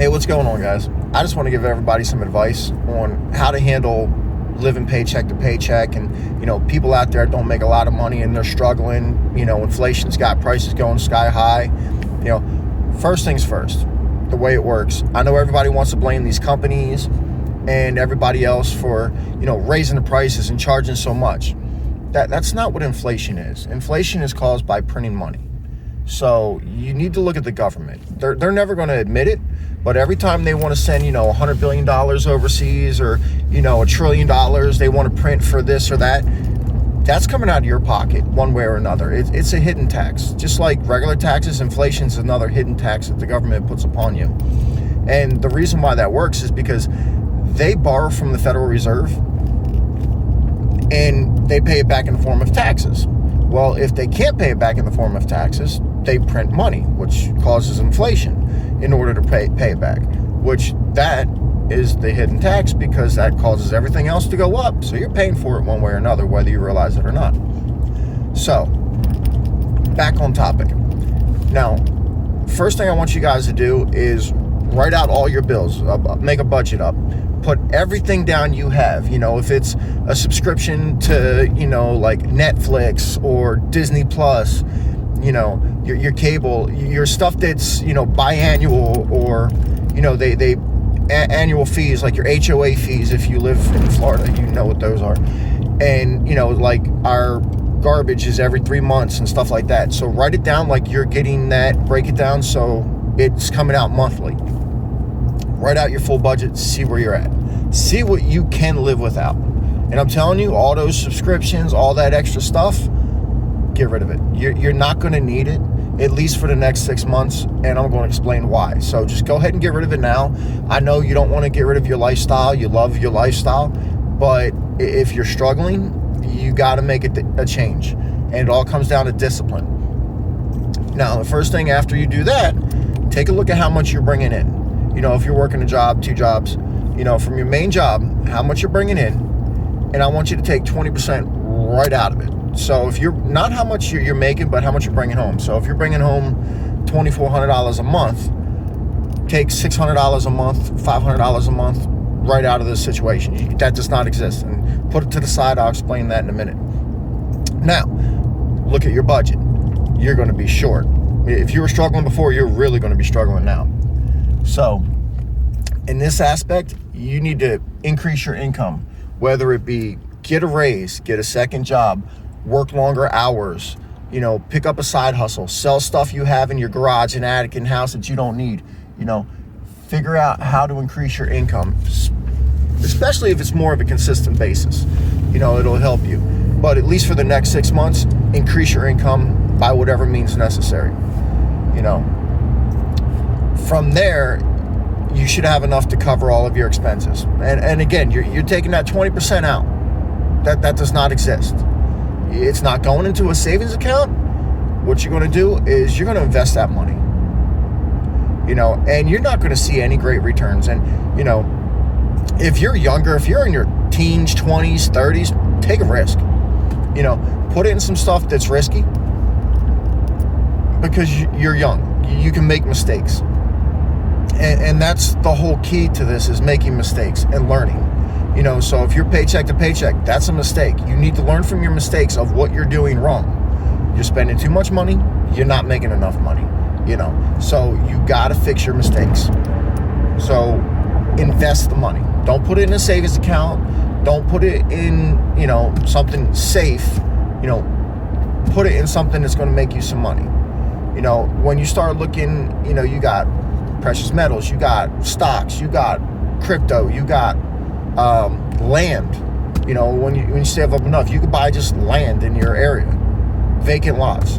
Hey, what's going on, guys? I just want to give everybody some advice on how to handle living paycheck to paycheck. And, people out there don't make a lot of money and they're struggling. Inflation's got prices going sky high. First things first, the way it works. I know everybody wants to blame these companies and everybody else for, raising the prices and charging so much. That's not what inflation is. Inflation is caused by printing money. So you need to look at the government. They're never going to admit it, but every time they want to send, $100 billion overseas or, $1 trillion, they want to print for this or that, that's coming out of your pocket one way or another. It's a hidden tax. Just like regular taxes, inflation is another hidden tax that the government puts upon you. And the reason why that works is because they borrow from the Federal Reserve and they pay it back in the form of taxes. Well, if they can't pay it back in the form of taxes, they print money, which causes inflation in order to pay it back, which that is the hidden tax because that causes everything else to go up. So you're paying for it one way or another, whether you realize it or not. So back on topic. Now, first thing I want you guys to do is write out all your bills, make a budget up. Put everything down you have, if it's a subscription to, like Netflix or Disney Plus, your cable, your stuff that's, biannual or, they annual fees, like your HOA fees. If you live in Florida, you know what those are. And, like our garbage is every 3 months and stuff like that. So write it down like you're getting that, break it down so it's coming out monthly. Write out your full budget, see where you're at. See what you can live without. And I'm telling you, all those subscriptions, all that extra stuff, get rid of it. You're not going to need it, at least for the next 6 months, and I'm going to explain why. So just go ahead and get rid of it now. I know you don't want to get rid of your lifestyle. You love your lifestyle. But if you're struggling, you got to make it a change. And it all comes down to discipline. Now, the first thing after you do that, take a look at how much you're bringing in. If you're working a job, 2 jobs, from your main job, how much you're bringing in, and I want you to take 20% right out of it. So if you're not how much you're making, but how much you're bringing home. So if you're bringing home $2,400 a month, take $600 a month, $500 a month right out of this situation. That does not exist. And put it to the side. I'll explain that in a minute. Now, look at your budget. You're going to be short. If you were struggling before, you're really going to be struggling now. So in this aspect, you need to increase your income, whether it be get a raise, get a second job, work longer hours, pick up a side hustle, sell stuff you have in your garage and attic and house that you don't need, figure out how to increase your income, especially if it's more of a consistent basis, it'll help you. But at least for the next 6 months, increase your income by whatever means necessary, From there, you should have enough to cover all of your expenses. And again, you're taking that 20% out. That does not exist. It's not going into a savings account. What you're going to do is you're going to invest that money. And you're not going to see any great returns. And, if you're younger, if you're in your teens, 20s, 30s, take a risk. Put it in some stuff that's risky because you're young. You can make mistakes. And that's the whole key to this, is making mistakes and learning. So if you're paycheck to paycheck, that's a mistake. You need to learn from your mistakes of what you're doing wrong. You're spending too much money. You're not making enough money, So you got to fix your mistakes. So invest the money. Don't put it in a savings account. Don't put it in, something safe. Put it in something that's going to make you some money. When you start looking, you got precious metals, you got stocks, you got crypto, you got land. When you save up enough, you could buy just land in your area, vacant lots.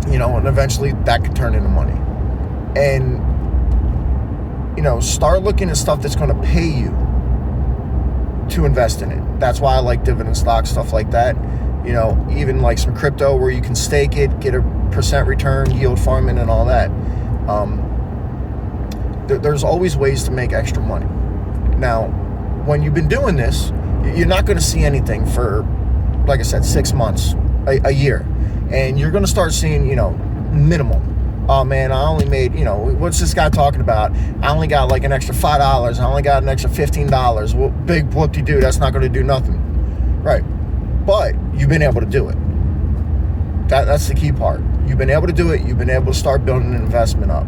And eventually that could turn into money. And start looking at stuff that's going to pay you to invest in it. That's why I like dividend stocks, stuff like that. Even like some crypto where you can stake it, get a percent return, yield farming, and all that. There's always ways to make extra money. Now, when you've been doing this, you're not going to see anything for, like I said, 6 months, a year. And you're going to start seeing, minimal. oh man, I only made, what's this guy talking about? I only got like an extra $5. I only got an extra $15. Well, big whoop-de-doo, that's not going to do nothing. Right. But you've been able to do it. That's the key part. You've been able to do it. You've been able to start building an investment up.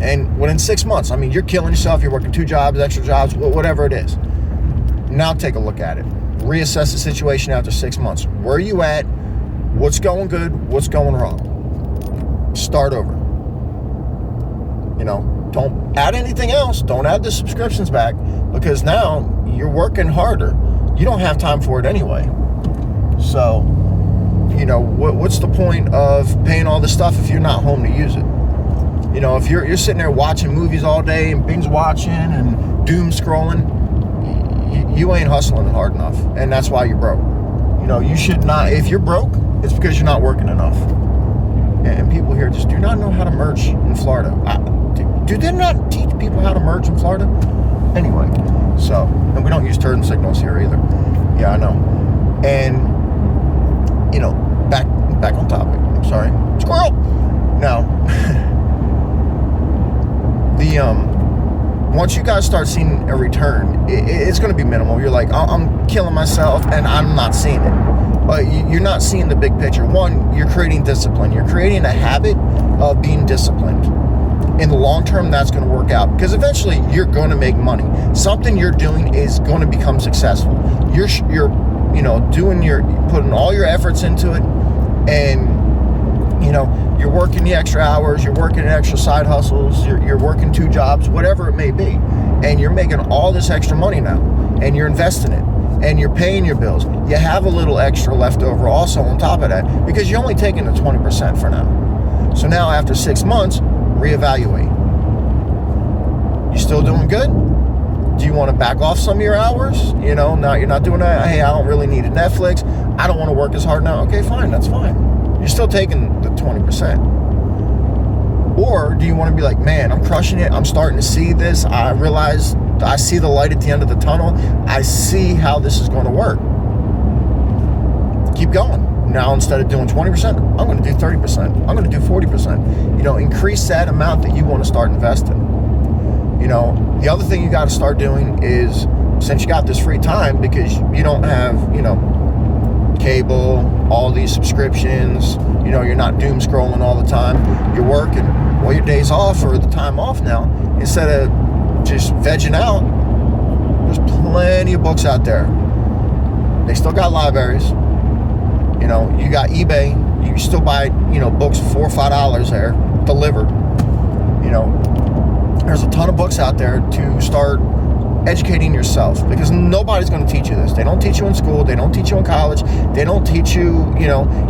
And within 6 months, I mean, you're killing yourself. You're working 2 jobs, extra jobs, whatever it is. Now take a look at it. Reassess the situation after 6 months. Where are you at? What's going good? What's going wrong? Start over. Don't add anything else. Don't add the subscriptions back, because now you're working harder. You don't have time for it anyway. So, what's the point of paying all this stuff if you're not home to use it? If you're sitting there watching movies all day and binge watching and doom scrolling, you ain't hustling hard enough, and that's why you're broke. You should not. If you're broke, it's because you're not working enough. And people here just do not know how to merge in Florida. Do they not teach people how to merge in Florida? Anyway, and we don't use turn signals here either. Yeah, I know. And back on topic. I'm sorry, squirrel. Now, once you guys start seeing a return, it's going to be minimal. You're like, I'm killing myself, and I'm not seeing it. But you're not seeing the big picture. One, you're creating discipline. You're creating a habit of being disciplined. In the long term, that's going to work out, because eventually you're going to make money. Something you're doing is going to become successful. You're putting all your efforts into it, and you're working the extra hours, you're working extra side hustles, you're working 2 jobs, whatever it may be, and you're making all this extra money now, and you're investing it, and you're paying your bills. You have a little extra left over also on top of that, because you're only taking the 20% for now. So now after 6 months, reevaluate. You still doing good? Do you want to back off some of your hours? Now you're not doing that. Hey, I don't really need a Netflix. I don't want to work as hard now. Okay, fine, that's fine. You're still taking the 20%. Or do you want to be like, man, I'm crushing it. I'm starting to see this. I realize I see the light at the end of the tunnel. I see how this is going to work. Keep going. Now, instead of doing 20%, I'm going to do 30%. I'm going to do 40%. Increase that amount that you want to start investing. The other thing you got to start doing is, since you got this free time, because you don't have, cable, all these subscriptions, you're not doom scrolling all the time. You're working. Well, your days off or the time off now, instead of just vegging out, there's plenty of books out there. They still got libraries. You got eBay. You can still buy, books for $4 or $5 there, delivered. There's a ton of books out there to start educating yourself, because nobody's going to teach you this. They don't teach you in school. They don't teach you in college. They don't teach you,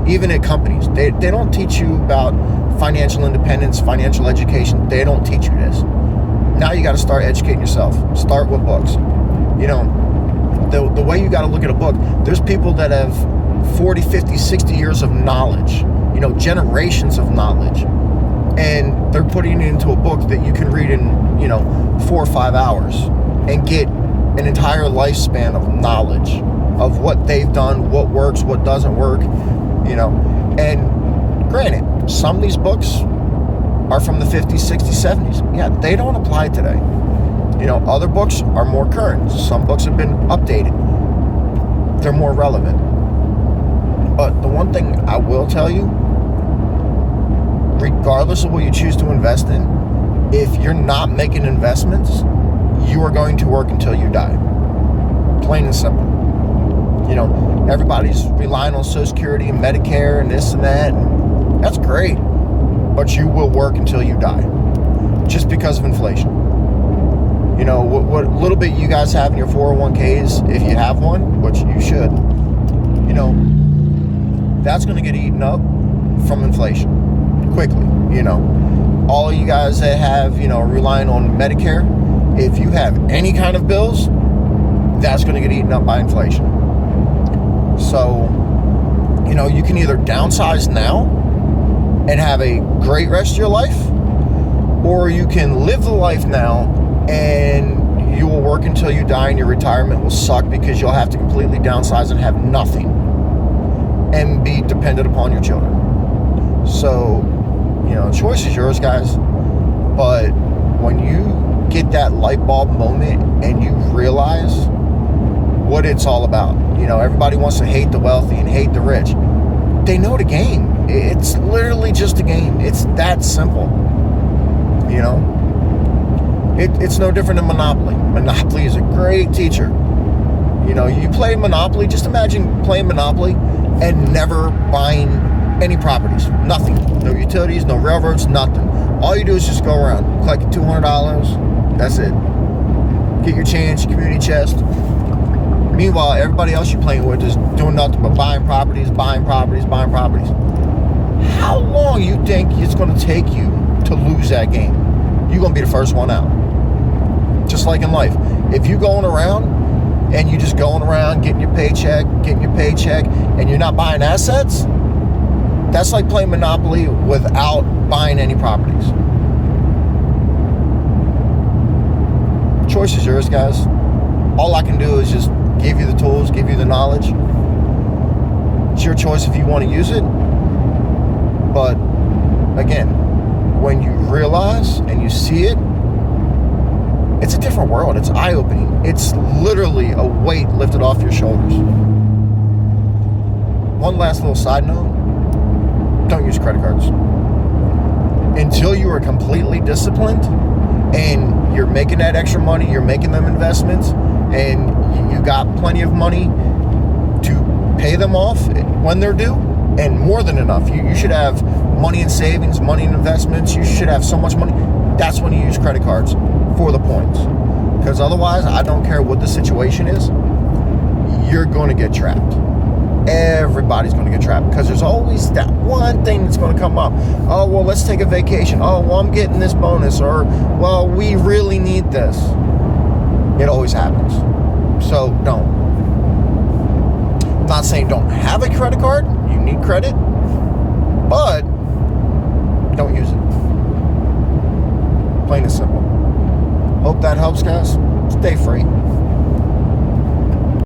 even at companies. They don't teach you about financial independence, financial education. They don't teach you this. Now you got to start educating yourself. Start with books. The way you got to look at a book, there's people that have 40, 50, 60 years of knowledge, generations of knowledge. And they're putting it into a book that you can read in, 4 or 5 hours and get an entire lifespan of knowledge of what they've done, what works, what doesn't work, And granted, some of these books are from the 50s, 60s, 70s. Yeah, they don't apply today. Other books are more current. Some books have been updated. They're more relevant. But the one thing I will tell you, regardless of what you choose to invest in, if you're not making investments, you are going to work until you die. Plain and simple. Everybody's relying on Social Security and Medicare and this and that. And that's great. But you will work until you die. Just because of inflation. What little bit you guys have in your 401ks, if you have one, which you should, that's going to get eaten up from inflation quickly. All you guys that have, relying on Medicare, if you have any kind of bills, that's going to get eaten up by inflation. So, you can either downsize now and have a great rest of your life, or you can live the life now and you will work until you die, and your retirement will suck because you'll have to completely downsize and have nothing and be dependent upon your children. So choice is yours, guys. But when you get that light bulb moment and you realize what it's all about, everybody wants to hate the wealthy and hate the rich. They know the game. It's literally just a game. It's that simple. It's no different than Monopoly. Monopoly is a great teacher. You play Monopoly, just imagine playing Monopoly and never buying any properties. Nothing. No utilities, no railroads, nothing. All you do is just go around, collect $200. That's it. Get your change, community chest. Meanwhile, everybody else you're playing with is doing nothing but buying properties. How long you think it's going to take you to lose that game? You're going to be the first one out. Just like in life. If you're going around and you're just going around getting your paycheck, and you're not buying assets, that's like playing Monopoly without buying any properties. Choice is yours, guys. All I can do is just give you the tools, give you the knowledge. It's your choice if you want to use it. But again, when you realize and you see it, it's a different world. It's eye-opening. It's literally a weight lifted off your shoulders. One last little side note. Don't use credit cards. Until you are completely disciplined and you're making that extra money, you're making them investments, and you got plenty of money to pay them off when they're due, and more than enough. You should have money in savings, money in investments. You should have so much money. That's when you use credit cards for the points. Because otherwise, I don't care what the situation is, you're going to get trapped. Everybody's going to get trapped because there's always that one thing that's going to come up. Oh, well, let's take a vacation. Oh, well, I'm getting this bonus. Or, well, we really need this. It always happens. So don't. I'm not saying don't have a credit card. You need credit. But don't use it. Plain and simple. Hope that helps, guys. Stay free.